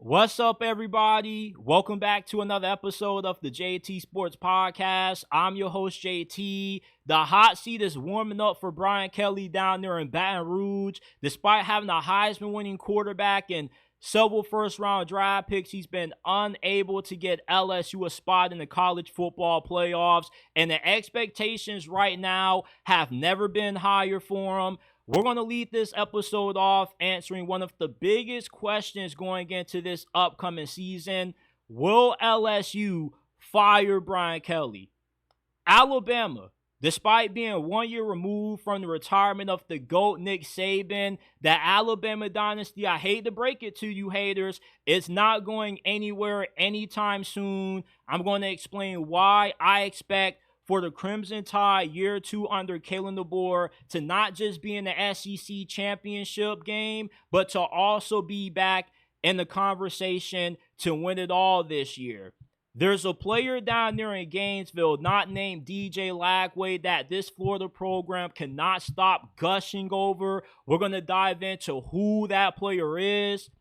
What's up, everybody? Welcome back to another episode of the JT Sports Podcast. I'm your host, JT. The hot seat is warming up for Brian Kelly down there in Baton Rouge. Despite having a Heisman-winning quarterback and several first-round draft picks, he's been unable to get LSU a spot in the college football playoffs. And the expectations right now have never been higher for him. We're going to lead this episode off answering one of the biggest questions going into this upcoming season. Will LSU fire Brian Kelly? Alabama, despite being 1 year removed from the retirement of the GOAT Nick Saban, the Alabama dynasty, I hate to break it to you haters, it's not going anywhere anytime soon. I'm going to explain why I expect for the Crimson Tide year 2 under Kalen DeBoer to not just be in the SEC championship game, but to also be back in the conversation to win it all this year. There's a player down there in Gainesville not named DJ Lagway that this Florida program cannot stop gushing over. We're going to dive into who that player is.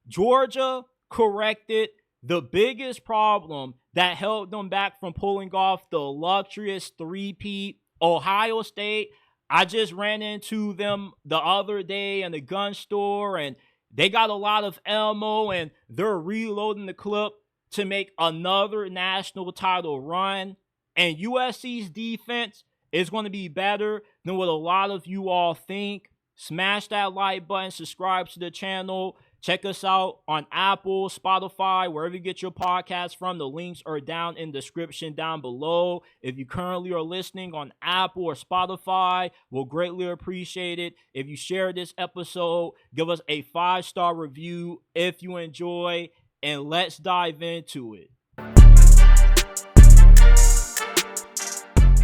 Georgia corrected the biggest problem that held them back from pulling off the illustrious three-peat. Ohio State, I just ran into them the other day in the gun store, and they got a lot of ammo, and they're reloading the clip to make another national title run. And USC's defense is going to be better than what a lot of you all think. Smash that like button, subscribe to the channel. Check us out on Apple, Spotify, wherever you get your podcasts from. The links are down in the description down below. If you currently are listening on Apple or Spotify, we'll greatly appreciate it. If you share this episode, give us a 5-star review if you enjoy, and let's dive into it.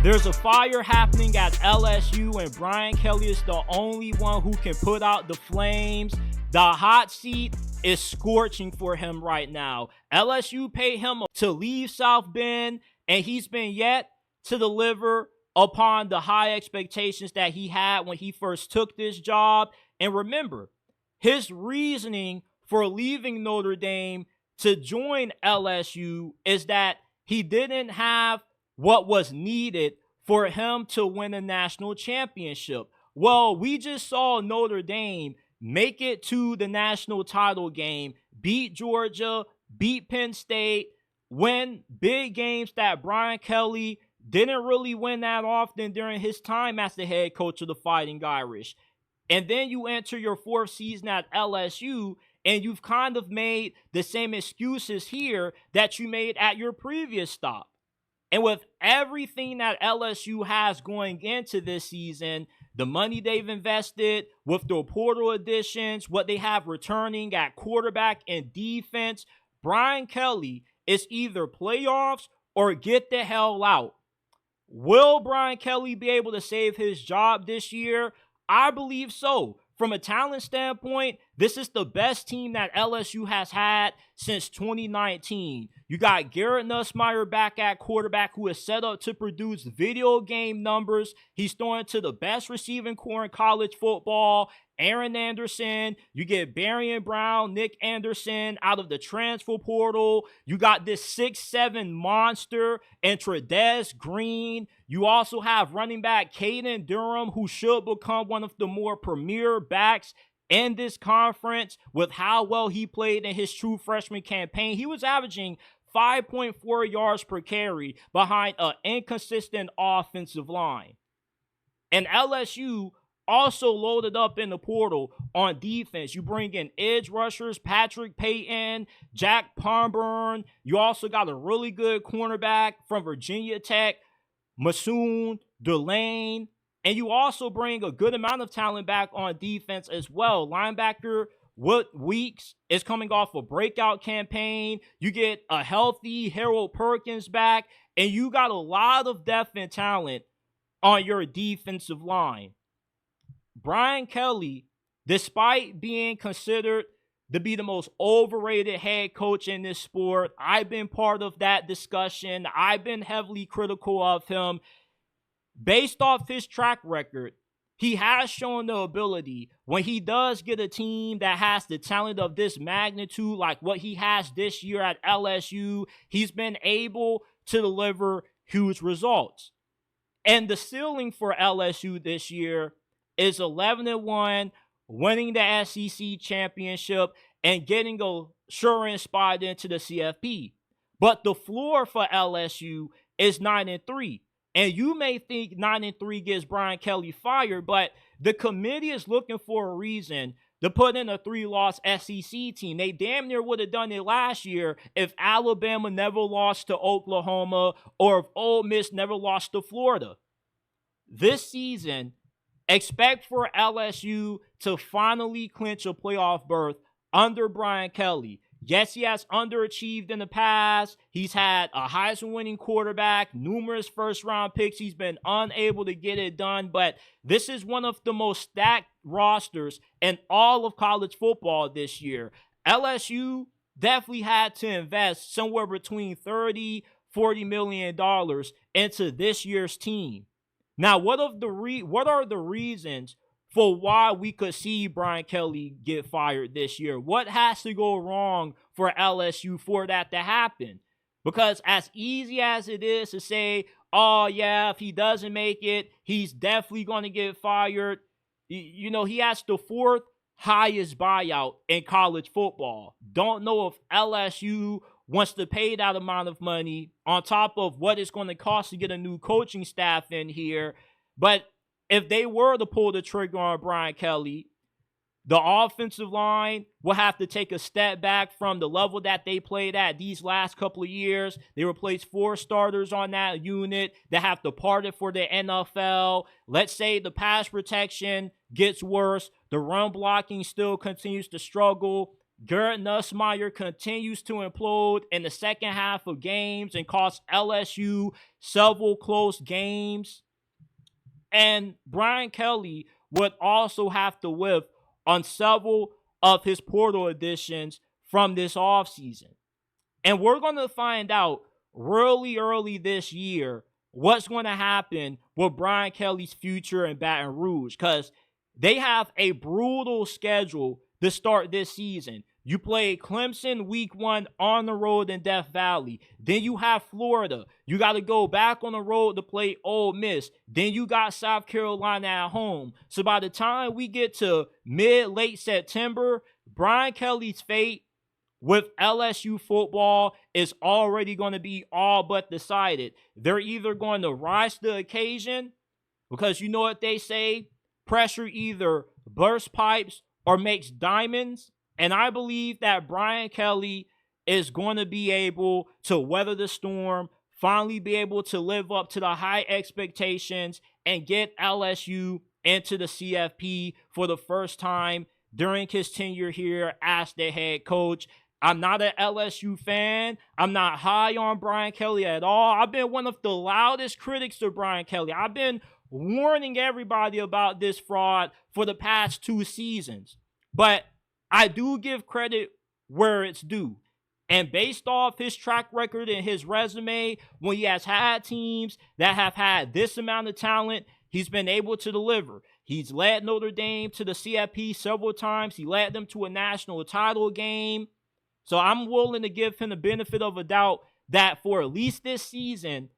There's a fire happening at LSU, and Brian Kelly is the only one who can put out the flames. The hot seat is scorching for him right now. LSU paid him to leave South Bend, and he's been yet to deliver upon the high expectations that he had when he first took this job. And remember, his reasoning for leaving Notre Dame to join LSU is that he didn't have what was needed for him to win a national championship. Well, we just saw Notre Dame make it to the national title game, beat Georgia, beat Penn State, win big games that Brian Kelly didn't really win that often during his time as the head coach of the Fighting Irish. And then you enter your 4th season at LSU, and you've kind of made the same excuses here that you made at your previous stop. And with everything that LSU has going into this season, the money they've invested with their portal additions, what they have returning at quarterback and defense, Brian Kelly is either playoffs or get the hell out. Will Brian Kelly be able to save his job this year? I believe so. From a talent standpoint, this is the best team that LSU has had since 2019. You got Garrett Nussmeier back at quarterback, who is set up to produce video game numbers. He's throwing to the best receiving core in college football, Aaron Anderson. You get Barian Brown, Nick Anderson out of the transfer portal. You got this 6'7" monster and Trudez Green. You also have running back Caden Durham, who should become one of the more premier backs in this conference with how well he played in his true freshman campaign. He was averaging 5.4 yards per carry behind an inconsistent offensive line. And LSU also loaded up in the portal on defense. You bring in edge rushers, Patrick Payton, Jack Pomburn. You also got a really good cornerback from Virginia Tech, Masoon Delane. And you also bring a good amount of talent back on defense as well. Linebacker Wood Weeks is coming off a breakout campaign. You get a healthy Harold Perkins back, and you got a lot of depth and talent on your defensive line. Brian Kelly, despite being considered to be the most overrated head coach in this sport, I've been part of that discussion. I've been heavily critical of him. Based off his track record, he has shown the ability when he does get a team that has the talent of this magnitude, like what he has this year at LSU, he's been able to deliver huge results. And the ceiling for LSU this year is 11-1, winning the SEC championship and getting a sure spot into the CFP. But the floor for LSU is 9-3. And you may think 9-3 gets Brian Kelly fired, but the committee is looking for a reason to put in a 3-loss SEC team. They damn near would have done it last year if Alabama never lost to Oklahoma or if Ole Miss never lost to Florida. This season, expect for LSU to finally clinch a playoff berth under Brian Kelly. Yes, he has underachieved in the past. He's had a Heisman-winning quarterback, numerous first-round picks. He's been unable to get it done, but this is one of the most stacked rosters in all of college football this year. LSU definitely had to invest somewhere between $30-40 million into this year's team. Now, what are the reasons for why we could see Brian Kelly get fired this year? What has to go wrong for LSU for that to happen? Because as easy as it is to say, oh yeah, if he doesn't make it, he's definitely going to get fired. You know, he has the 4th highest buyout in college football. Don't know if LSU wants to pay that amount of money on top of what it's going to cost to get a new coaching staff in here. But if they were to pull the trigger on Brian Kelly, the offensive line will have to take a step back from the level that they played at these last couple of years. They replaced 4 starters on that unit that have departed for the NFL. Let's say the pass protection gets worse. The run blocking still continues to struggle. Garrett Nussmeier continues to implode in the second half of games and cost LSU several close games. And Brian Kelly would also have to whiff on several of his portal additions from this offseason. And we're going to find out really early this year what's going to happen with Brian Kelly's future in Baton Rouge, because they have a brutal schedule to start this season. You play Clemson week 1 on the road in Death Valley. Then you have Florida. You got to go back on the road to play Ole Miss. Then you got South Carolina at home. So by the time we get to mid-late September, Brian Kelly's fate with LSU football is already going to be all but decided. They're either going to rise to the occasion, because you know what they say, pressure either bursts pipes or makes diamonds. And I believe that Brian Kelly is going to be able to weather the storm, finally be able to live up to the high expectations, and get LSU into the CFP for the first time during his tenure here as the head coach. I'm not an LSU fan. I'm not high on Brian Kelly at all. I've been one of the loudest critics of Brian Kelly. I've been warning everybody about this fraud for the past 2 seasons. But I do give credit where it's due. And based off his track record and his resume, when he has had teams that have had this amount of talent, he's been able to deliver. He's led Notre Dame to the CFP several times. He led them to a national title game. So I'm willing to give him the benefit of a doubt that for at least this season,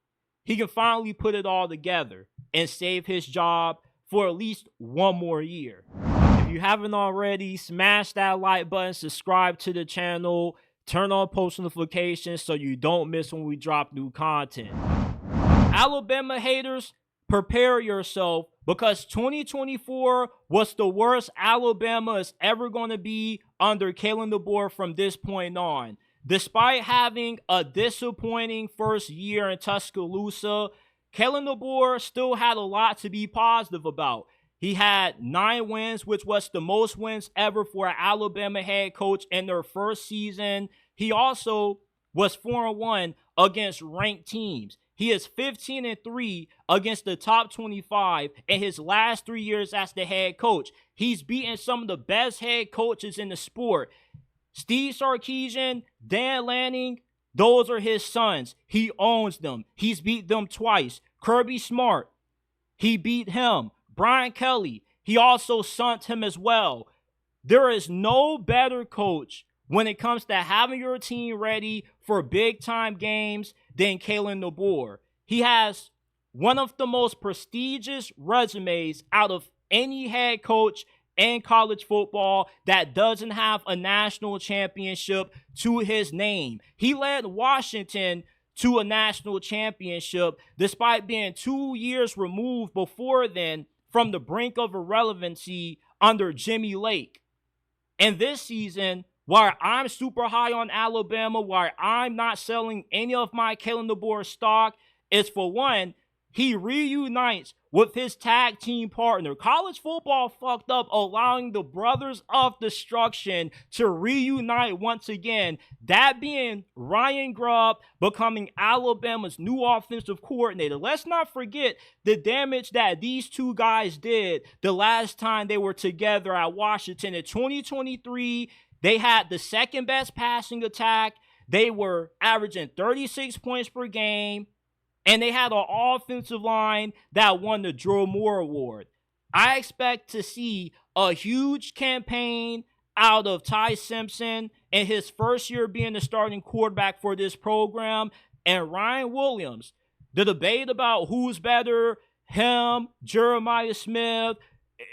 he can finally put it all together and save his job for at least 1 more year. If you haven't already, smash that like button, subscribe to the channel, turn on post notifications so you don't miss when we drop new content. Alabama haters, prepare yourself, because 2024 was the worst Alabama is ever going to be under Kalen DeBoer from this point on. Despite having a disappointing first year in Tuscaloosa, Kalen DeBoer still had a lot to be positive about. He had 9 wins, which was the most wins ever for an Alabama head coach in their first season. He also was 4-1 against ranked teams. He is 15-3 against the top 25 in his last 3 years as the head coach. He's beaten some of the best head coaches in the sport. Steve Sarkisian, Dan Lanning, those are his sons. He owns them. He's beat them twice. Kirby Smart, he beat him. Brian Kelly, he also sent him as well. There is no better coach when it comes to having your team ready for big-time games than Kalen DeBoer. He has one of the most prestigious resumes out of any head coach in college football that doesn't have a national championship to his name. He led Washington to a national championship despite being 2 years removed before then from the brink of irrelevancy under Jimmy Lake. And this season, while I'm super high on Alabama, while I'm not selling any of my Kalen DeBoer stock, is for one, he reunites with his tag team partner. College football fucked up allowing the Brothers of Destruction to reunite once again. That being Ryan Grubb becoming Alabama's new offensive coordinator. Let's not forget the damage that these two guys did the last time they were together at Washington. In 2023, they had the second best passing attack. They were averaging 36 points per game. And they had an offensive line that won the Drew Moore Award. I expect to see a huge campaign out of Ty Simpson in his first year being the starting quarterback for this program. And Ryan Williams, the debate about who's better, him, Jeremiah Smith,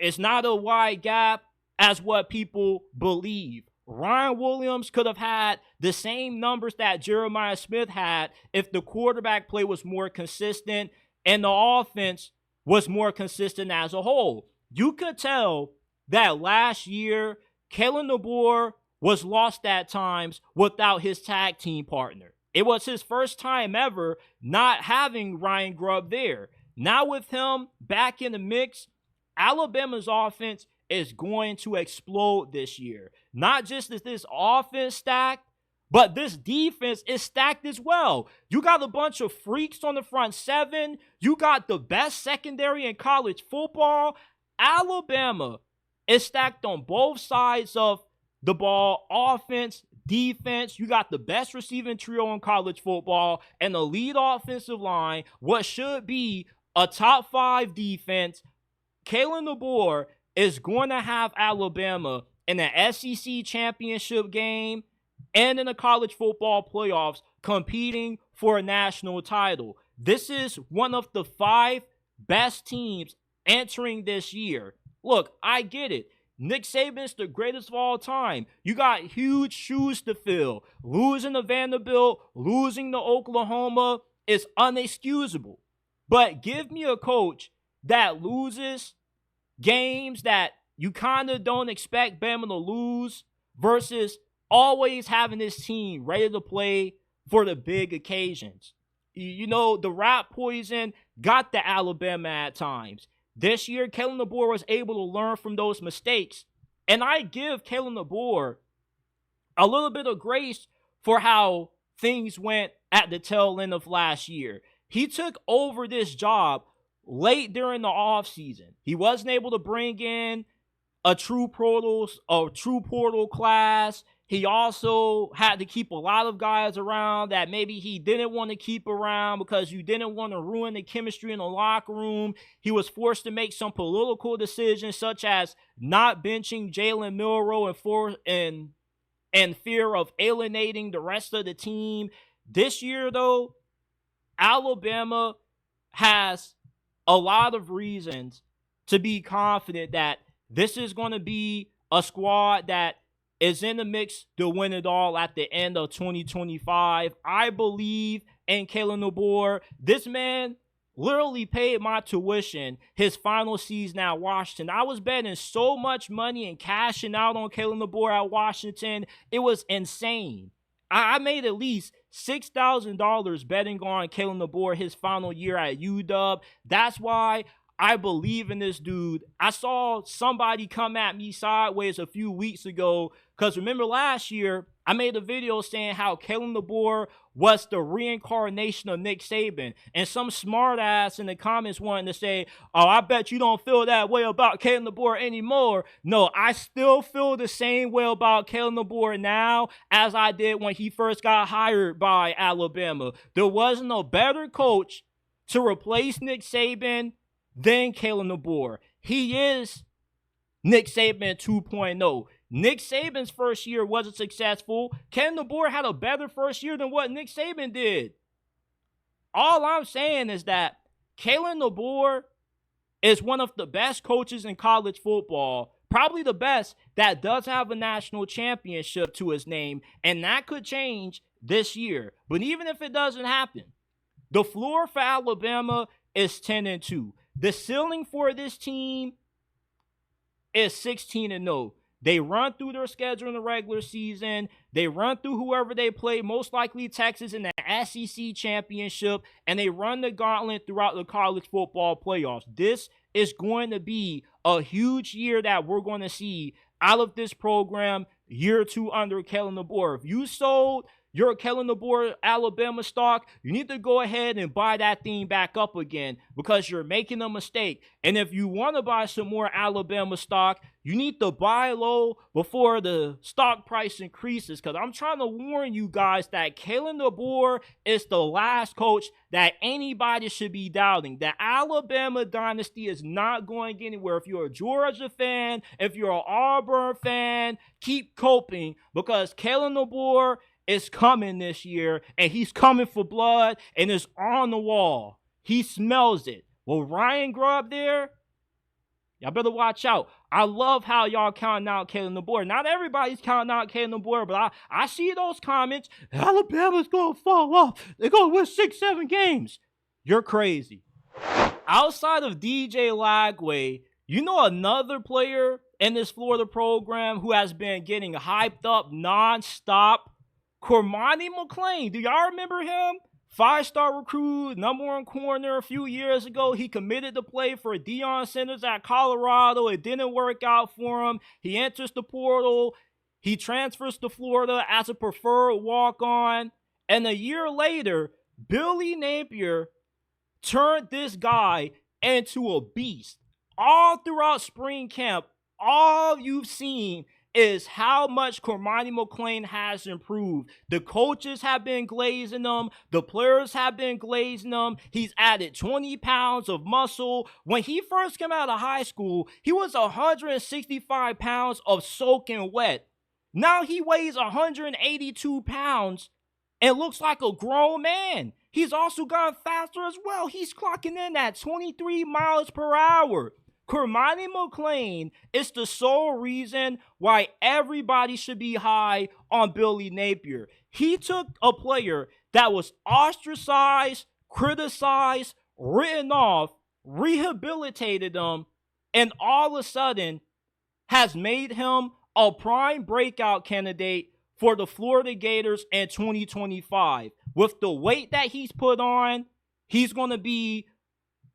it's not a wide gap as what people believe. Ryan Williams could have had the same numbers that Jeremiah Smith had if the quarterback play was more consistent and the offense was more consistent as a whole. You could tell that last year, Kalen DeBoer was lost at times without his tag team partner. It was his first time ever not having Ryan Grubb there. Now with him back in the mix, Alabama's offense is going to explode this year. Not just is this offense stacked, but this defense is stacked as well. You got a bunch of freaks on the front seven. You got the best secondary in college football. Alabama is stacked on both sides of the ball, offense, defense. You got the best receiving trio in college football and the lead offensive line, what should be a top 5 defense. Kalen DeBoer is going to have Alabama in the SEC championship game and in the college football playoffs competing for a national title. This is one of the 5 best teams entering this year. Look, I get it. Nick Saban's the greatest of all time. You got huge shoes to fill. Losing to Vanderbilt, losing to Oklahoma is unexcusable. But give me a coach that loses games that you kind of don't expect Bama to lose versus always having this team ready to play for the big occasions. You know, the rat poison got the Alabama at times. This year, Kalen DeBoer was able to learn from those mistakes. And I give Kalen DeBoer a little bit of grace for how things went at the tail end of last year. He took over this job late during the offseason. He wasn't able to bring in a true portal class. He also had to keep a lot of guys around that maybe he didn't want to keep around because you didn't want to ruin the chemistry in the locker room. He was forced to make some political decisions, such as not benching Jalen Milroe in fear of alienating the rest of the team. This year, though, Alabama has a lot of reasons to be confident that this is going to be a squad that is in the mix to win it all at the end of 2025. I believe in Kalen DeBoer. This man literally paid my tuition his final season at Washington. I was betting so much money and cashing out on Kalen DeBoer at Washington. It was insane. I made at least $6,000 betting on Kalen DeBoer his final year at UW. That's why I believe in this dude. I saw somebody come at me sideways a few weeks ago because remember last year, I made a video saying how Kalen DeBoer was the reincarnation of Nick Saban. And some smart ass in the comments wanted to say, oh, I bet you don't feel that way about Kalen DeBoer anymore. No, I still feel the same way about Kalen DeBoer now as I did when he first got hired by Alabama. There wasn't a better coach to replace Nick Saban than Kalen DeBoer. he is Nick Saban 2.0. Nick Saban's first year wasn't successful. Kalen DeBoer had a better first year than what Nick Saban did. All I'm saying is that Kalen DeBoer is one of the best coaches in college football, probably the best that does have a national championship to his name, and that could change this year. But even if it doesn't happen, the floor for Alabama is 10-2. The ceiling for this team is 16-0. They run through their schedule in the regular season. They run through whoever they play, most likely Texas in the SEC championship, and they run the gauntlet throughout the college football playoffs. This is going to be a huge year that we're going to see out of this program year 2 under Kalen DeBoer. If you sold your Kalen DeBoer Alabama stock, you need to go ahead and buy that thing back up again because you're making a mistake. And if you want to buy some more Alabama stock, you need to buy low before the stock price increases, because I'm trying to warn you guys that Kalen DeBoer is the last coach that anybody should be doubting. The Alabama dynasty is not going anywhere. If you're a Georgia fan, if you're an Auburn fan, keep coping, because Kalen DeBoer is coming this year, and he's coming for blood, and it's on the wall. He smells it. Will Ryan grow up there? Y'all better watch out. I love how y'all counting out Kalen DeBoer. Not everybody's counting out Kalen DeBoer, but I see those comments. Alabama's going to fall off. They're going to win 6-7 games. You're crazy. Outside of DJ Lagway, you know another player in this Florida program who has been getting hyped up nonstop? Cormani McClain. Do y'all remember him? 5-star recruit, #1 corner a few years ago. He committed to play for Deion Sanders at Colorado. It didn't work out for him. He enters the portal. He transfers to Florida as a preferred walk-on. And a year later, Billy Napier turned this guy into a beast. All throughout spring camp, all you've seen is how much Cormani McClain has improved. The coaches have been glazing him. The players have been glazing him. He's added 20 pounds of muscle. When he first came out of high school, he was 165 pounds of soaking wet. Now he weighs 182 pounds and looks like a grown man. He's also gone faster as well. He's clocking in at 23 miles per hour. Cormani McClain is the sole reason why everybody should be high on Billy Napier. He took a player that was ostracized, criticized, written off, rehabilitated him, and all of a sudden has made him a prime breakout candidate for the Florida Gators in 2025. With the weight that he's put on, he's going to be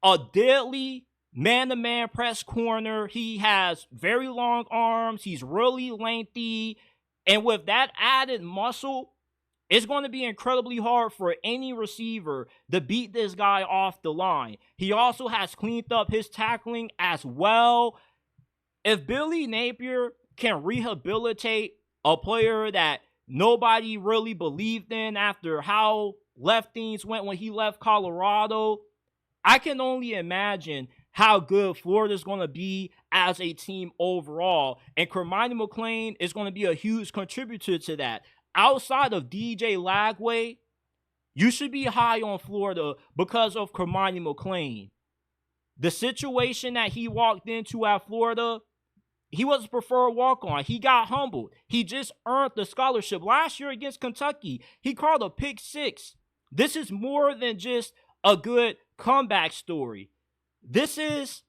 a deadly man-to-man press corner. He has very long arms. He's really lengthy. And with that added muscle, it's going to be incredibly hard for any receiver to beat this guy off the line. He also has cleaned up his tackling as well. If Billy Napier can rehabilitate a player that nobody really believed in after how left things went when he left Colorado, I can only imagine how good Florida's going to be as a team overall. And Cormani McClain is going to be a huge contributor to that. Outside of DJ Lagway, you should be high on Florida because of Cormani McClain. The situation that he walked into at Florida, he was a preferred walk-on. He got humbled. He just earned the scholarship. Last year against Kentucky, he called a pick 6. This is more than just a good comeback story. This is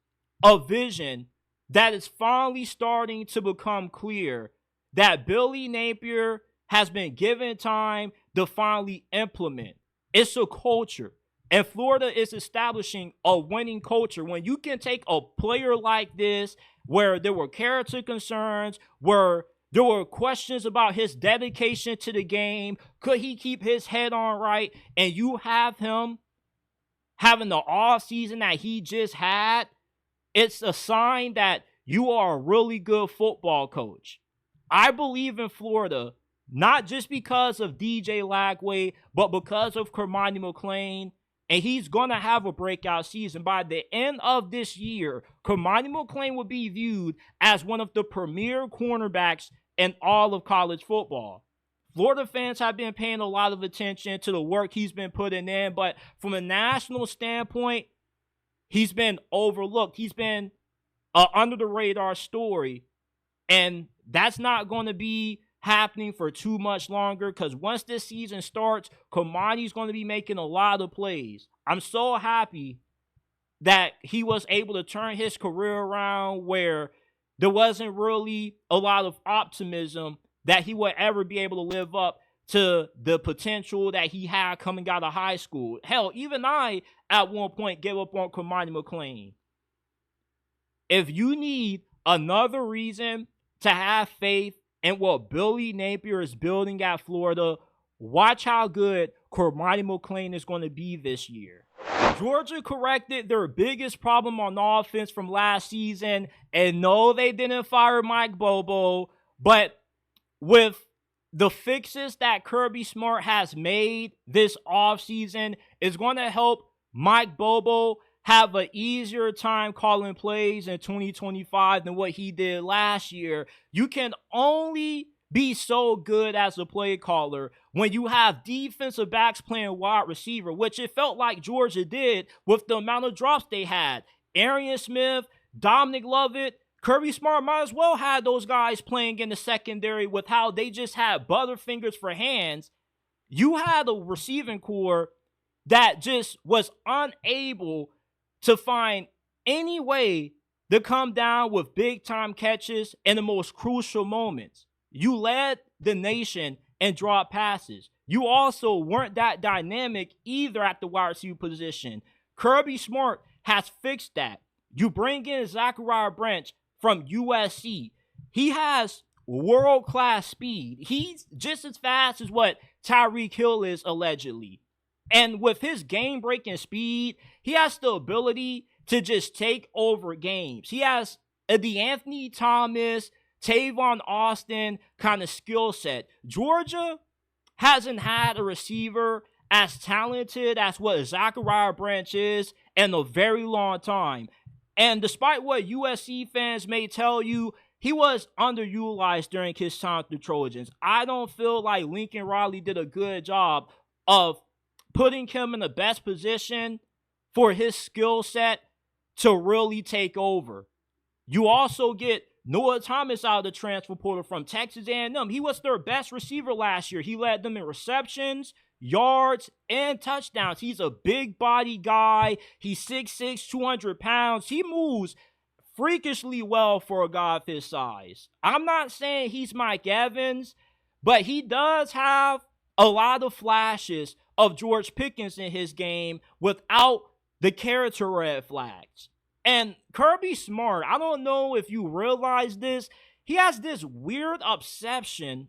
a vision that is finally starting to become clear that Billy Napier has been given time to finally implement. It's a culture, and Florida is establishing a winning culture. When you can take a player like this, where there were character concerns, where there were questions about his dedication to the game, could he keep his head on right, and you have him having the off season that he just had, it's a sign that you are a really good football coach. I believe in Florida, not just because of DJ Lagway, but because of Cormani McClain. And he's going to have a breakout season. By the end of this year, Cormani McClain will be viewed as one of the premier cornerbacks in all of college football. Florida fans have been paying a lot of attention to the work he's been putting in, but from a national standpoint, he's been overlooked. He's been an under-the-radar story, and that's not going to be happening for too much longer, because once this season starts, Cormani's going to be making a lot of plays. I'm so happy that he was able to turn his career around where there wasn't really a lot of optimism that he would ever be able to live up to the potential that he had coming out of high school. Hell, even I, at one point, gave up on Cormani McClain. If you need another reason to have faith in what Billy Napier is building at Florida, watch how good Cormani McClain is going to be this year. Georgia corrected their biggest problem on offense from last season, and no, they didn't fire Mike Bobo, but with the fixes that Kirby Smart has made this offseason, is going to help Mike Bobo have an easier time calling plays in 2025 than what he did last year. You can only be so good as a play caller when you have defensive backs playing wide receiver, which it felt like Georgia did with the amount of drops they had. Arian Smith, Dominic Lovett, Kirby Smart might as well have those guys playing in the secondary with how they just had butterfingers for hands. You had a receiving core that just was unable to find any way to come down with big-time catches in the most crucial moments. You led the nation in drop passes. You also weren't that dynamic either at the wide receiver position. Kirby Smart has fixed that. You bring in Zachariah from USC. He has world-class speed. He's just as fast as what Tyreek Hill is allegedly. And with his game-breaking speed, he has the ability to just take over games. He has a D'Anthony Thomas, Tavon Austin kind of skill set. Georgia hasn't had a receiver as talented as what Zachariah Branch is in a very long time. And despite what USC fans may tell you, he was underutilized during his time with the Trojans. I don't feel like Lincoln Riley did a good job of putting him in the best position for his skill set to really take over. You also get Noah Thomas out of the transfer portal from Texas A&M. He was their best receiver last year. He led them in receptions, yards, and touchdowns. He's a big body guy. He's 6'6", 200 pounds. He moves freakishly well for a guy of his size. I'm not saying he's Mike Evans, but he does have a lot of flashes of George Pickens in his game without the character red flags. And Kirby Smart, I don't know if you realize this, he has this weird obsession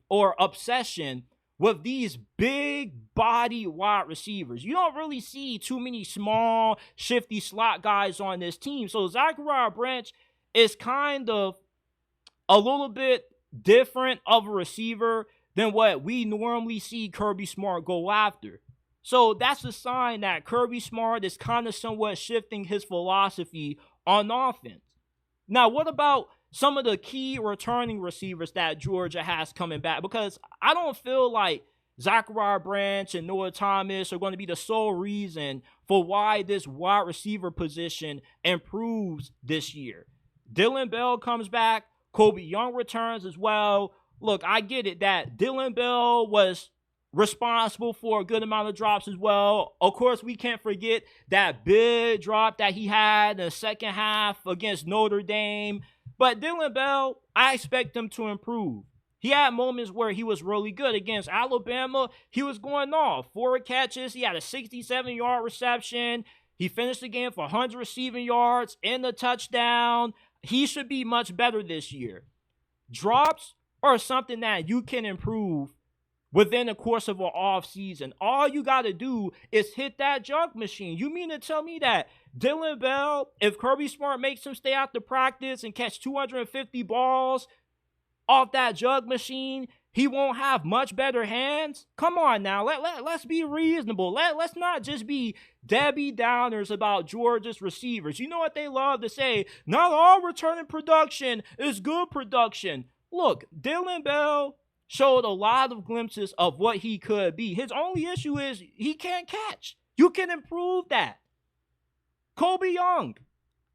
with these big body wide receivers. You don't really see too many small, shifty slot guys on this team. So Zachariah Branch is kind of a little bit different of a receiver than what we normally see Kirby Smart go after. So that's a sign that Kirby Smart is kind of somewhat shifting his philosophy on offense. Now, what about some of the key returning receivers that Georgia has coming back? Because I don't feel like Zachariah Branch and Noah Thomas are going to be the sole reason for why this wide receiver position improves this year. Dylan Bell comes back. Kobe Young returns as well. Look, I get it that Dylan Bell was responsible for a good amount of drops as well. Of course, we can't forget that big drop that he had in the second half against Notre Dame. But Dylan Bell, I expect him to improve. He had moments where he was really good. Against Alabama, he was going off. 4 catches. He had a 67-yard reception. He finished the game for 100 receiving yards and a touchdown. He should be much better this year. Drops are something that you can improve within the course of an off season. All you got to do is hit that junk machine. You mean to tell me that Dylan Bell, if Kirby Smart makes him stay out to practice and catch 250 balls off that jug machine, he won't have much better hands? Come on now, let's be reasonable. Let's not just be Debbie Downers about Georgia's receivers. You know what they love to say? Not all returning production is good production. Look, Dylan Bell showed a lot of glimpses of what he could be. His only issue is he can't catch. You can improve that. Kobe Young,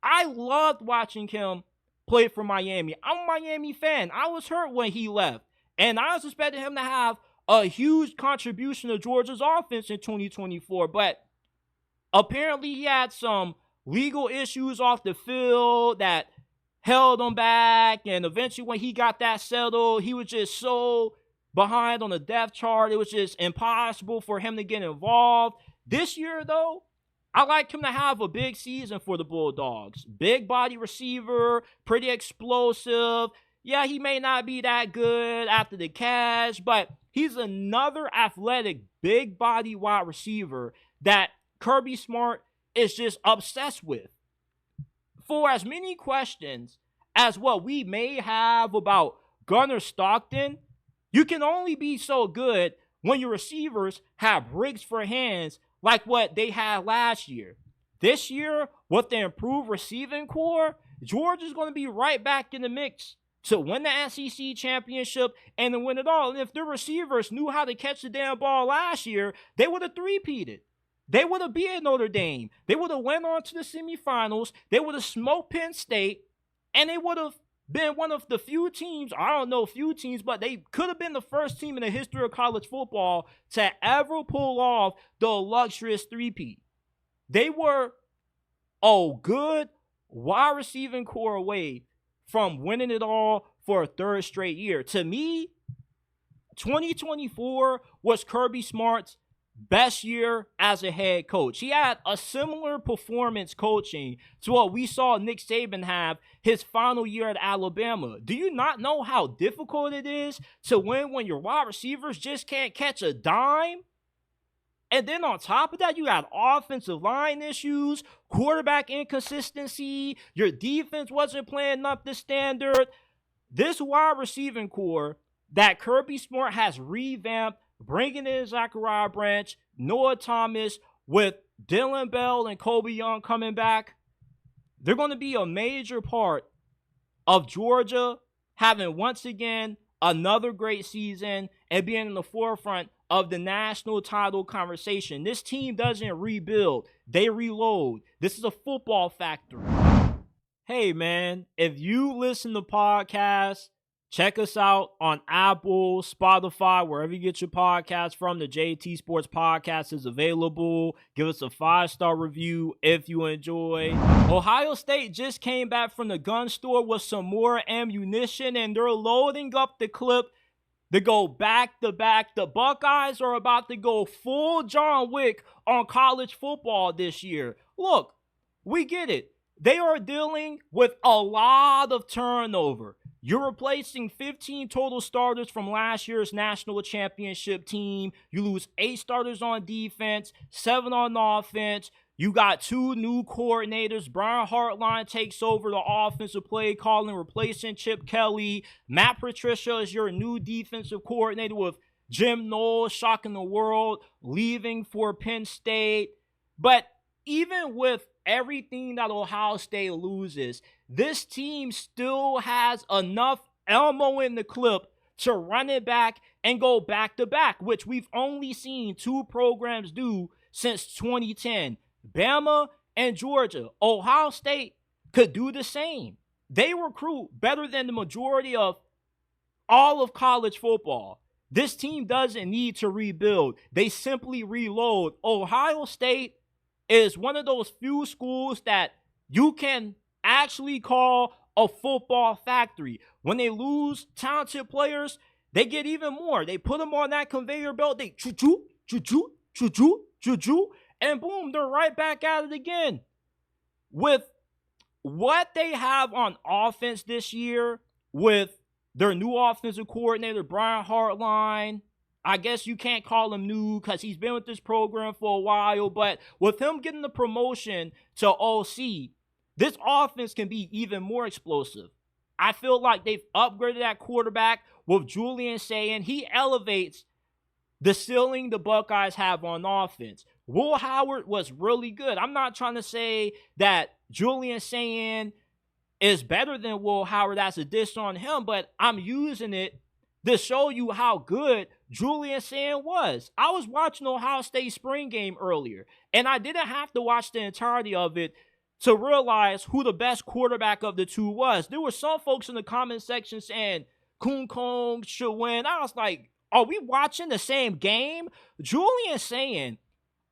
I loved watching him play for Miami. I'm a Miami fan. I was hurt when he left. And I was expecting him to have a huge contribution to Georgia's offense in 2024. But apparently he had some legal issues off the field that held him back. And eventually when he got that settled, he was just so behind on the depth chart. It was just impossible for him to get involved. This year, though, I like him to have a big season for the Bulldogs. Big body receiver, pretty explosive. Yeah, he may not be that good after the catch, but he's another athletic, big body wide receiver that Kirby Smart is just obsessed with. For as many questions as what we may have about Gunnar Stockton, you can only be so good when your receivers have rigs for hands like what they had last year. This year, with the improved receiving core, Georgia's going to be right back in the mix to win the SEC championship and to win it all. And if the receivers knew how to catch the damn ball last year, they would have three-peated. They would have beat Notre Dame. They would have went on to the semifinals. They would have smoked Penn State. And they would have been one of the few teams, I don't know few teams, but they could have been the first team in the history of college football to ever pull off the luxurious three-peat. They were a good wide receiving core away from winning it all for a third straight year. To me, 2024 was Kirby Smart's best year as a head coach. He had a similar performance coaching to what we saw Nick Saban have his final year at Alabama. Do you not know how difficult it is to win when your wide receivers just can't catch a dime? And then on top of that, you got offensive line issues, quarterback inconsistency, your defense wasn't playing up to standard. This wide receiving core that Kirby Smart has revamped, bringing in Zachariah Branch, Noah Thomas, with Dylan Bell and Kobe Young coming back, they're going to be a major part of Georgia having once again another great season and being in the forefront of the national title conversation. This team doesn't rebuild, they reload. This is a football factory. Hey man, if you listen to podcasts, check us out on Apple, Spotify, wherever you get your podcasts from. The JT Sports Podcast is available. Give us a 5-star review if you enjoy. Ohio State just came back from the gun store with some more ammunition, and they're loading up the clip to go back to back. The Buckeyes are about to go full John Wick on college football this year. Look, we get it. They are dealing with a lot of turnover. You're replacing 15 total starters from last year's national championship team. You lose 8 starters on defense, 7 on offense. You got 2 new coordinators. Brian Hartline takes over the offensive play calling, replacing Chip Kelly. Matt Patricia is your new defensive coordinator, with Jim Knowles shocking the world, leaving for Penn State. But even with everything that Ohio State loses, this team still has enough ammo in the clip to run it back and go back to back, which we've only seen 2 programs do since 2010. Bama and Georgia. Ohio State could do the same. They recruit better than the majority of all of college football. This team doesn't need to rebuild. They simply reload. Ohio State is one of those few schools that you can actually call a football factory. When they lose talented players, they get even more. They put them on that conveyor belt. They choo-choo, choo-choo, choo-choo, choo-choo, and boom, they're right back at it again. With what they have on offense this year, with their new offensive coordinator, Brian Hartline, I guess you can't call him new because he's been with this program for a while, but with him getting the promotion to OC, this offense can be even more explosive. I feel like they've upgraded that quarterback with Julian Sayin. He elevates the ceiling the Buckeyes have on offense. Will Howard was really good. I'm not trying to say that Julian Sayin is better than Will Howard. That's a diss on him, but I'm using it to show you how good Julian Sayin was. I was watching Ohio State spring game earlier, and I didn't have to watch the entirety of it to realize who the best quarterback of the two was. There were some folks in the comment section saying Kun Kong should win. I was like, are we watching the same game? Julian Sayin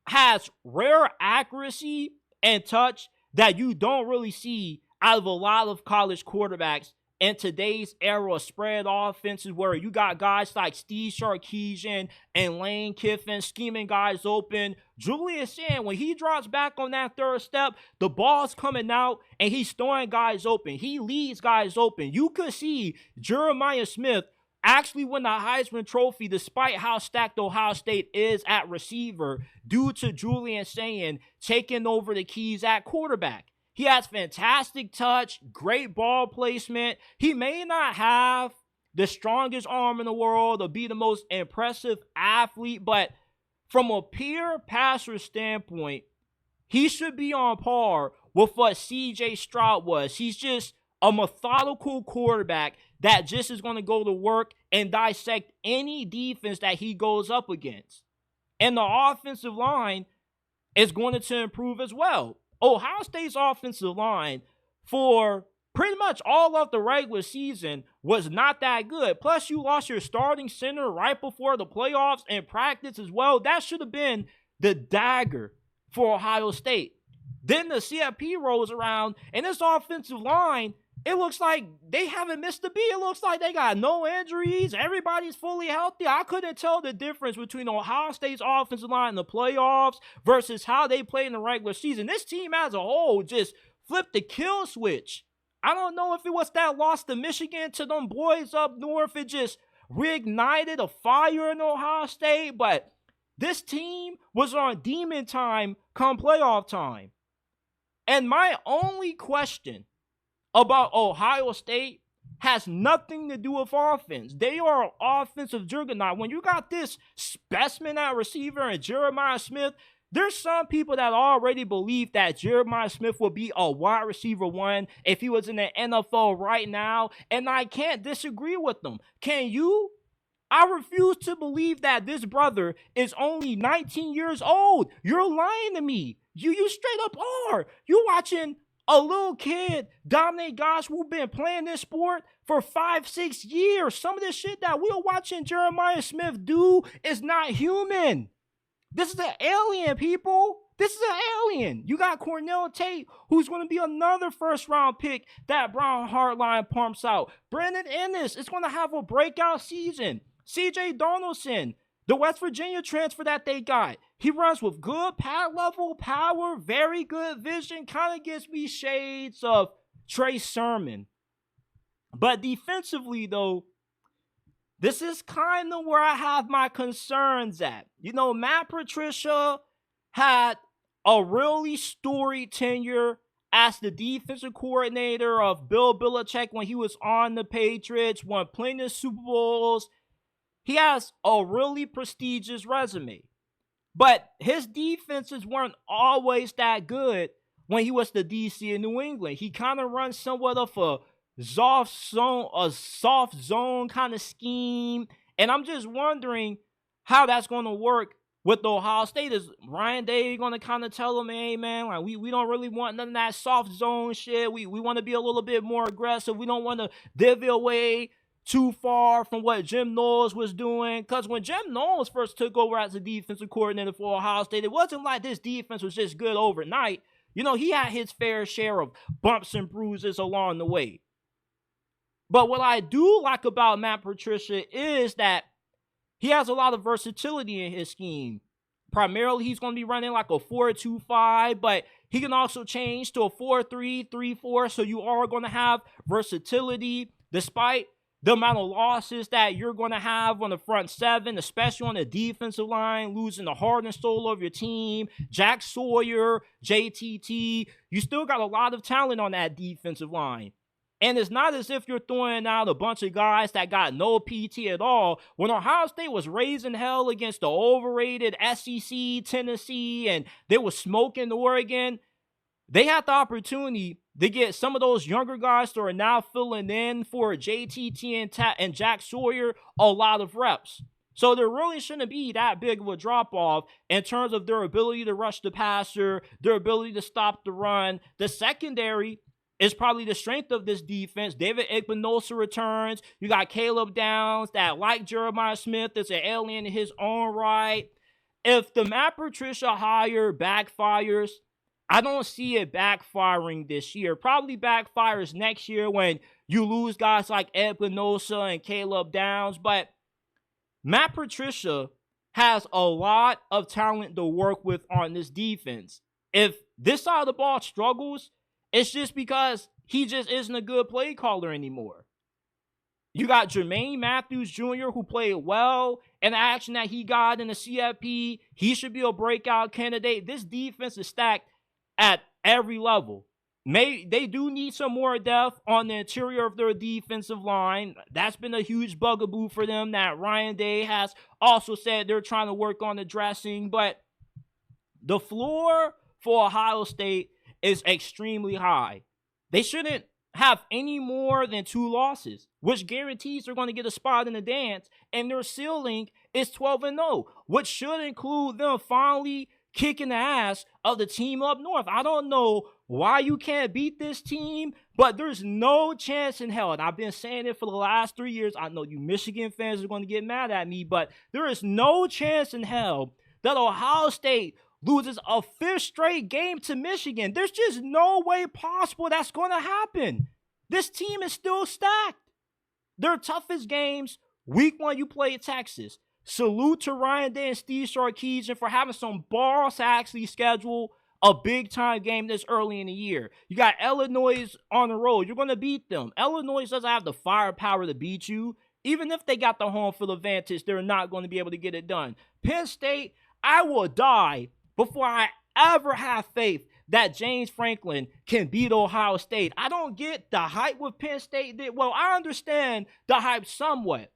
has rare accuracy and touch that you don't really see out of a lot of college quarterbacks in today's era of spread offenses where you got guys like Steve Sarkisian and Lane Kiffin scheming guys open. Julian Sayin, when he drops back on that third step, the ball's coming out and he's throwing guys open. He leads guys open. You could see Jeremiah Smith actually win the Heisman Trophy despite how stacked Ohio State is at receiver due to Julian Sayin taking over the keys at quarterback. He has fantastic touch, great ball placement. He may not have the strongest arm in the world or be the most impressive athlete, but from a pure passer standpoint, he should be on par with what C.J. Stroud was. He's just a methodical quarterback that just is going to go to work and dissect any defense that he goes up against. And the offensive line is going to improve as well. Ohio State's offensive line for pretty much all of the regular season was not that good. Plus, you lost your starting center right before the playoffs and practice as well. That should have been the dagger for Ohio State. Then the CFP rolls around, and this offensive line, it looks like they haven't missed a beat. It looks like they got no injuries. Everybody's fully healthy. I couldn't tell the difference between Ohio State's offensive line in the playoffs versus how they play in the regular season. This team as a whole just flipped the kill switch. I don't know if it was that loss to Michigan to them boys up north. It just reignited a fire in Ohio State. But this team was on demon time come playoff time. And my only question about Ohio State has nothing to do with offense. They are an offensive juggernaut. When you got this specimen at receiver and Jeremiah Smith, there's some people that already believe that Jeremiah Smith will be a wide receiver one if he was in the NFL right now, and I can't disagree with them. Can you? I refuse to believe that this brother is only 19 years old. You're lying to me. You straight up are. You watching a little kid dominate guys who've been playing this sport for 5-6 years. Some of the shit that we're watching Jeremiah Smith do is not human. This is an alien, people. This is an alien. You got Cornell Tate, who's going to be another first-round pick that Brown Hardline pumps out. Brandon Ennis is going to have a breakout season. C.J. Donaldson, the West Virginia transfer that they got, he runs with good pad level power, very good vision, kind of gives me shades of Trey Sermon. But defensively, though, this is kind of where I have my concerns at. You know, Matt Patricia had a really storied tenure as the defensive coordinator of Bill Belichick when he was on the Patriots, won plenty of Super Bowls. He has a really prestigious resume. But his defenses weren't always that good when he was the DC in New England. He kind of runs somewhat of a soft zone kind of scheme. And I'm just wondering how that's going to work with Ohio State. Is Ryan Day going to kind of tell him, hey, man, like we don't really want none of that soft zone shit. We want to be a little bit more aggressive. We don't want to divvy away too far from what Jim Knowles was doing. Because when Jim Knowles first took over as a defensive coordinator for Ohio State, it wasn't like this defense was just good overnight. You know, he had his fair share of bumps and bruises along the way. But what I do like about Matt Patricia is that he has a lot of versatility in his scheme. Primarily, he's going to be running like a 4-2-5, but he can also change to a 4-3-3-4, so you are going to have versatility despite the amount of losses that you're going to have on the front seven, especially on the defensive line, losing the heart and soul of your team, Jack Sawyer, JTT. You still got a lot of talent on that defensive line. And it's not as if you're throwing out a bunch of guys that got no PT at all. When Ohio State was raising hell against the overrated SEC, Tennessee, and they were smoking Oregon, they had the opportunity to get some of those younger guys that are now filling in for JTT and Jack Sawyer a lot of reps. So there really shouldn't be that big of a drop-off in terms of their ability to rush the passer, their ability to stop the run. The secondary is probably the strength of this defense. David Igbinosa returns. You got Caleb Downs that, like Jeremiah Smith, is an alien in his own right. If the Matt Patricia hire backfires, I don't see it backfiring this year. Probably backfires next year when you lose guys like Igbinosa and Caleb Downs. But Matt Patricia has a lot of talent to work with on this defense. If this side of the ball struggles, it's just because he just isn't a good play caller anymore. You got Jermaine Matthews Jr., who played well in the action that he got in the CFP. He should be a breakout candidate. This defense is stacked at every level. They do need some more depth on the interior of their defensive line. That's been a huge bugaboo for them that Ryan Day has also said they're trying to work on addressing. But the floor for Ohio State is extremely high. They shouldn't have any more than 2 losses, which guarantees they're going to get a spot in the dance, and their ceiling is 12-0, which should include them finally kicking the ass of the team up north. I don't know why you can't beat this team, but there's no chance in hell, and I've been saying it for the last 3 years. I know you Michigan fans are going to get mad at me, but there is no chance in hell that Ohio State loses a 5th straight game to Michigan. There's just no way possible that's going to happen. This team is still stacked. Their toughest games, week 1, you play Texas. Salute to Ryan Day and Steve Sarkisian for having some balls to actually schedule a big-time game this early in the year. You got Illinois on the road. You're going to beat them. Illinois doesn't have the firepower to beat you. Even if they got the home field advantage, they're not going to be able to get it done. Penn State, I will die before I ever have faith that James Franklin can beat Ohio State. I don't get the hype with Penn State. Well, I understand the hype somewhat.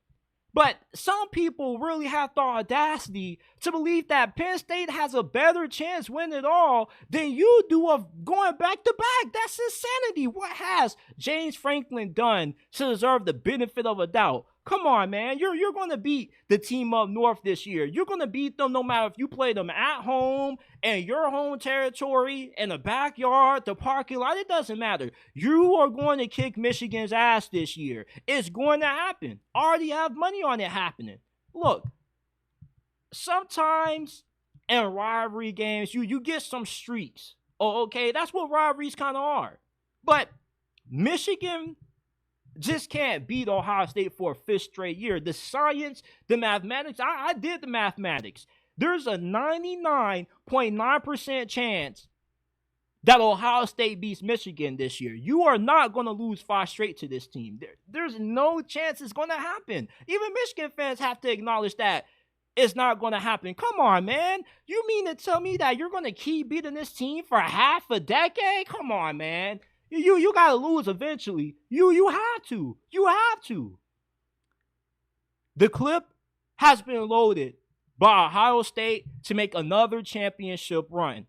But some people really have the audacity to believe that Penn State has a better chance winning it all than you do of going back to back. That's insanity. What has James Franklin done to deserve the benefit of a doubt? Come on, man. You're going to beat the team up north this year. You're going to beat them no matter if you play them at home, in your home territory, in the backyard, the parking lot. It doesn't matter. You are going to kick Michigan's ass this year. It's going to happen. I already have money on it happening. Look, sometimes in rivalry games, you get some streaks. Oh, okay, that's what rivalries kind of are. But Michigan just can't beat Ohio State for a 5th straight year. The science, the mathematics, I did the mathematics. There's a 99.9% chance that Ohio State beats Michigan this year. You are not going to lose 5 straight to this team. There's no chance it's going to happen. Even Michigan fans have to acknowledge that it's not going to happen. Come on, man. You mean to tell me that you're going to keep beating this team for half a decade? Come on, man. You got to lose eventually. You have to. You have to. The clip has been loaded by Ohio State to make another championship run.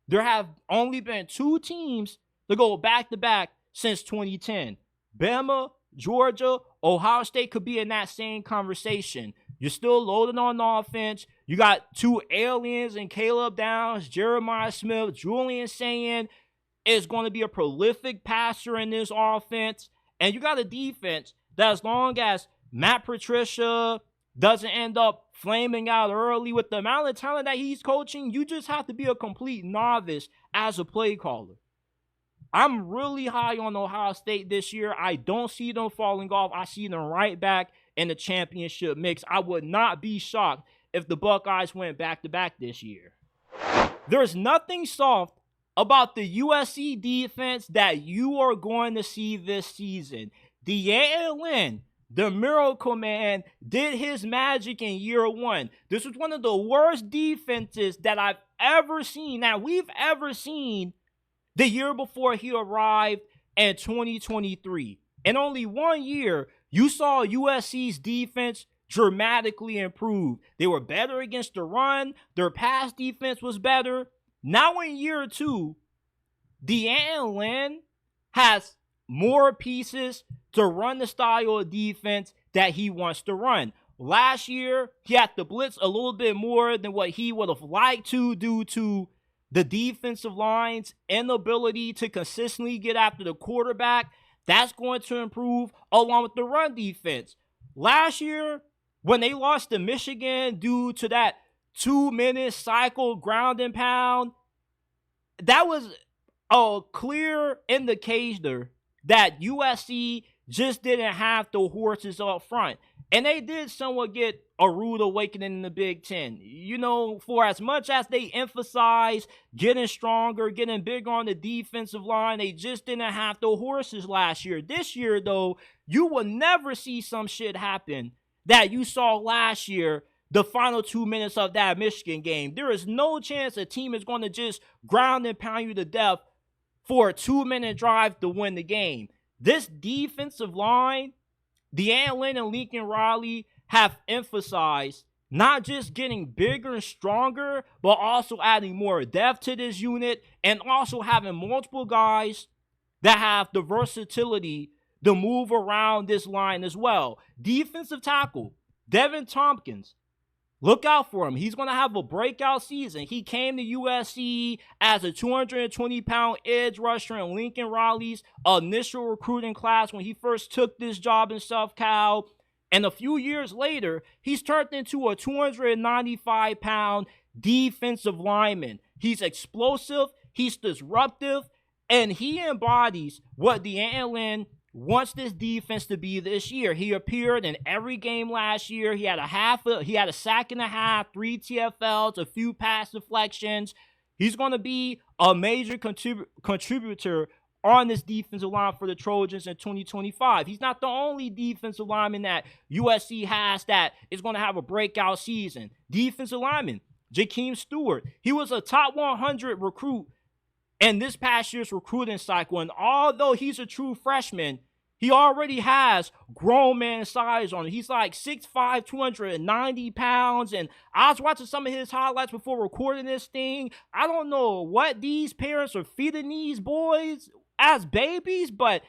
There have only been 2 teams to go back-to-back since 2010. Bama, Georgia, Ohio State could be in that same conversation. You're still loaded on offense. You got 2 aliens in Caleb Downs, Jeremiah Smith, Julian Sayin is going to be a prolific passer in this offense. And you got a defense that, as long as Matt Patricia doesn't end up flaming out early with the amount of talent that he's coaching, you just have to be a complete novice as a play caller. I'm really high on Ohio State this year. I don't see them falling off. I see them right back in the championship mix. I would not be shocked if the Buckeyes went back-to-back this year. There's nothing soft about the USC defense that you are going to see this season. D'Anton Lynn, the Miracle Man, did his magic in year 1. This was one of the worst defenses that we've ever seen the year before he arrived. and 2023. In only 1 year, you saw USC's defense dramatically improve. They were better against the run. Their pass defense was better. Now in year 2, D'Anton Lynn has more pieces to run the style of defense that he wants to run. Last year, he had to blitz a little bit more than what he would have liked to due to the defensive line's inability to consistently get after the quarterback. That's going to improve along with the run defense. Last year, when they lost to Michigan due to that 2-minute cycle ground and pound, that was a clear indicator that USC just didn't have the horses up front. And they did somewhat get a rude awakening in the Big Ten. You know, for as much as they emphasize getting stronger, getting bigger on the defensive line, they just didn't have the horses last year. This year, though, you will never see some shit happen that you saw last year, the final 2 minutes of that Michigan game. There is no chance a team is going to just ground and pound you to death for a 2-minute drive to win the game. This defensive line, D'Anton Lynn and Lincoln Riley have emphasized not just getting bigger and stronger, but also adding more depth to this unit and also having multiple guys that have the versatility to move around this line as well. Defensive tackle, Devin Tompkins. Look out for him. He's going to have a breakout season. He came to USC as a 220-pound edge rusher in Lincoln Riley's initial recruiting class when he first took this job in South Cal. And a few years later, he's turned into a 295-pound defensive lineman. He's explosive, he's disruptive, and he embodies what D'Anton Lynn wants this defense to be this year. He appeared in every game last year. He had a sack and a half, 3 TFLs, a few pass deflections. He's going to be a major contributor on this defensive line for the Trojans in 2025. He's not the only defensive lineman that USC has that is going to have a breakout season. Defensive lineman, Jakeem Stewart. He was a top 100 recruit in this past year's recruiting cycle. And although he's a true freshman, he already has grown man size on him. He's like 6'5", 290 pounds. And I was watching some of his highlights before recording this thing. I don't know what these parents are feeding these boys as babies, but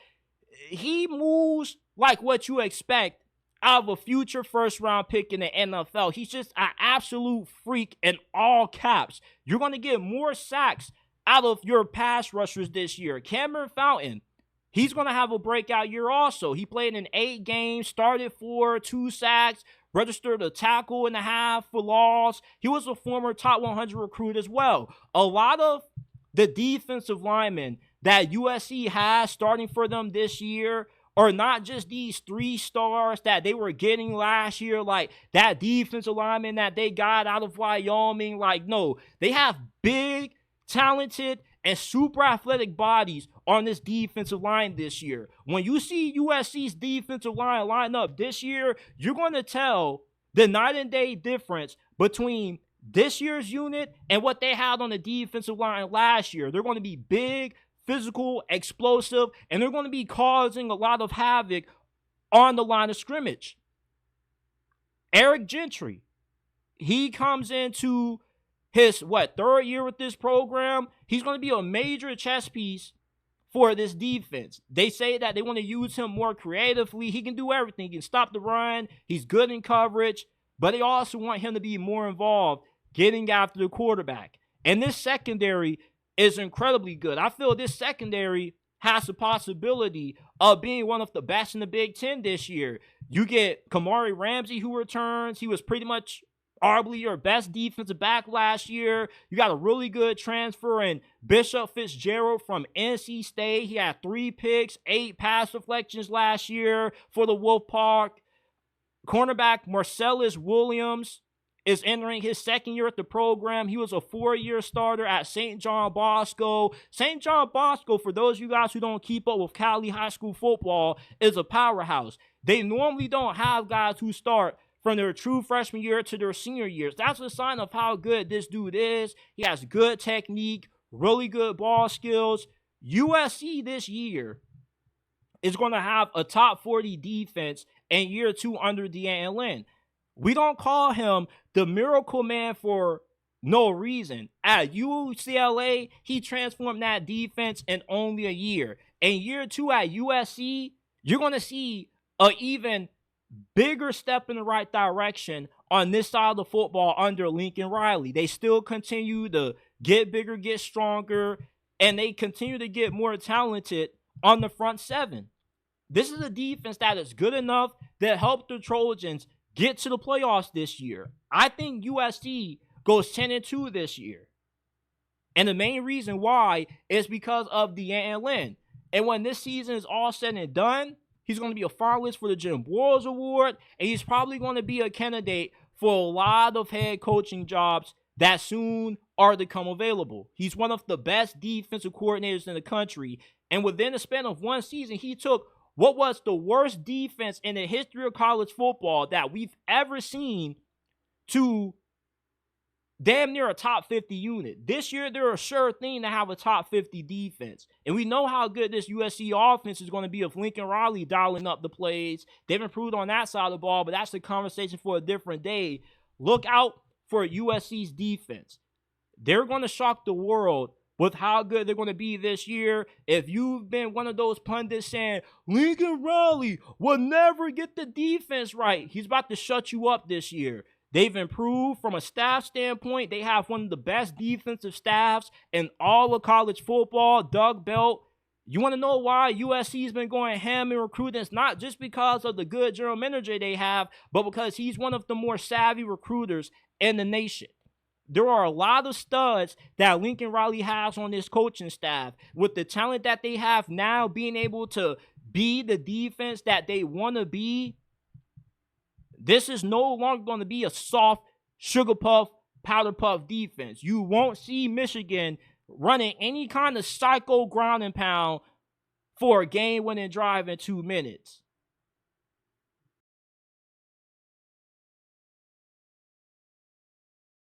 he moves like what you expect out of a future first-round pick in the NFL. He's just an absolute freak in all caps. You're going to get more sacks out of your pass rushers this year. Cameron Fountain, he's going to have a breakout year also. He played in 8 games, started for 2 sacks, registered a tackle and a half for loss. He was a former top 100 recruit as well. A lot of the defensive linemen that USC has starting for them this year are not just these 3 stars that they were getting last year, like that defensive lineman that they got out of Wyoming. Like, no, they have big, talented, and super athletic bodies on this defensive line this year. When you see USC's defensive line up this year, you're going to tell the night and day difference between this year's unit and what they had on the defensive line last year. They're going to be big, physical, explosive, and they're going to be causing a lot of havoc on the line of scrimmage. Eric Gentry, he comes into his, 3rd year with this program. He's going to be a major chess piece for this defense. They say that they want to use him more creatively. He can do everything. He can stop the run. He's good in coverage, but they also want him to be more involved getting after the quarterback. And this secondary is incredibly good. I feel this secondary has the possibility of being one of the best in the Big Ten this year. You get Kamari Ramsey, who returns. He was pretty much arguably your best defensive back last year. You got a really good transfer in Bishop Fitzgerald from NC State. He had 3 picks, 8 pass deflections last year for the Wolfpack. Cornerback Marcellus Williams is entering his 2nd year at the program. He was a 4-year starter at St. John Bosco. St. John Bosco, for those of you guys who don't keep up with Cali high school football, is a powerhouse. They normally don't have guys who start from their true freshman year to their senior years. That's a sign of how good this dude is. He has good technique, really good ball skills. USC this year is going to have a top 40 defense in year 2 under D'Anton Lynn. We don't call him the miracle man for no reason. At UCLA, he transformed that defense in only a year. In year 2 at USC, you're going to see an even bigger step in the right direction on this side of the football under Lincoln Riley. They still continue to get bigger, get stronger, and they continue to get more talented on the front seven. This is a defense that is good enough that helped the Trojans get to the playoffs this year. I think USC goes 10-2 this year. And the main reason why is because of D'Anton Lynn. And when this season is all said and done, he's going to be a finalist for the Jim Boyles Award, and he's probably going to be a candidate for a lot of head coaching jobs that soon are to come available. He's one of the best defensive coordinators in the country, and within the span of one season, he took what was the worst defense in the history of college football that we've ever seen to damn near a top 50 unit. This year, they're a sure thing to have a top 50 defense. And we know how good this USC offense is going to be if Lincoln Riley dialing up the plays. They've improved on that side of the ball, but that's the conversation for a different day. Look out for USC's defense. They're going to shock the world with how good they're going to be this year. If you've been one of those pundits saying, Lincoln Riley will never get the defense right, he's about to shut you up this year. They've improved from a staff standpoint. They have one of the best defensive staffs in all of college football. Doug Belt. You want to know why USC's been going ham in recruiting? It's not just because of the good general manager they have, but because he's one of the more savvy recruiters in the nation. There are a lot of studs that Lincoln Riley has on this coaching staff. With the talent that they have now, being able to be the defense that they want to be, this is no longer going to be a soft, sugar puff, powder puff defense. You won't see Michigan running any kind of psycho ground and pound for a game-winning drive in 2 minutes.